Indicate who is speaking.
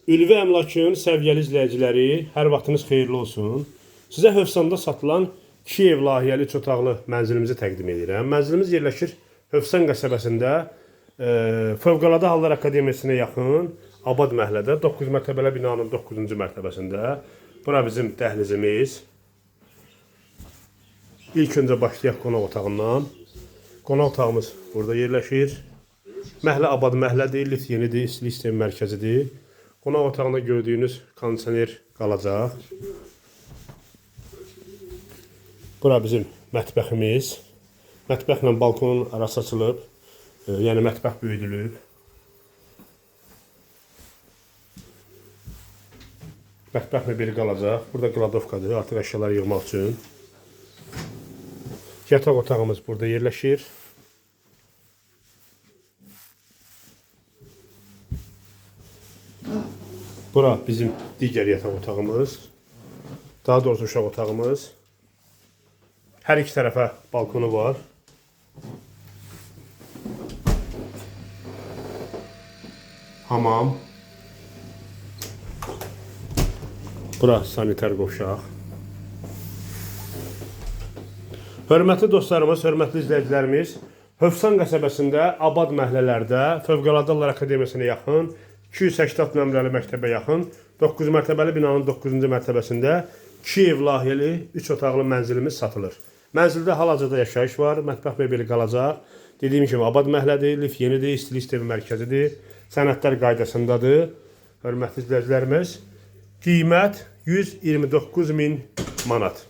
Speaker 1: Ülvi Əmlakın səviyyəli izləyiciləri, hər vaxtınız xeyirli olsun. Sizə Hövsanda satılan 2 ev layihəli 3 otaqlı mənzilimizi təqdim edirəm. Mənzilimiz yerləşir Hövsan qəsəbəsində, Fövqəladə Hallar Akademiyasına yaxın Abad məhəllədə 9 mərtəbəli binanın 9-cu mərtəbəsində. Bura bizim dəhlizimiz. İlk öncə başlayaq qonaq otağından. Qonaq otağımız burada yerləşir. Məhəllə Abad məhəllədir, lift yenidir, istilik sistemi mərkəzidir. Qonaq otağında gördüyünüz kondisioner qalacaq. Bura bizim mətbəximiz. Mətbəxlə balkonun arası açılıb. Yəni mətbəx böyüdülüb. Mətbəxlə biri qalacaq. Burada qladovkadır, artıq əşyaları yığmaq üçün. Yataq otağımız burada yerləşir. Bura bizim digər yataq otağımız. Daha doğrusu uşaq otağımız. Hər iki tərəfə balkonu var. Hamam. Bura sanitar qovşaq. Hörmətli dostlarımız, hörmətli izləyicilərimiz, Hövsan qəsəbəsində, Abad məhəllələrdə, Fövqəladə Hallar Akademiyasına yaxın, 280 nömrəli məktəbə yaxın, 9 mərtəbəli binanın 9-cu mərtəbəsində 2 ev layihəli 3 otaqlı mənzilimiz satılır. Mənzildə hal-hazırda yaşayış var, mətbəx mebeli qalacaq. Dediyim kimi, Abad məhəllədir, lift yenidir, istilik sistemi mərkəzidir, sənədlər qaydasındadır. Hörmətli izləyicilərimiz, qiymət 129.000 manat.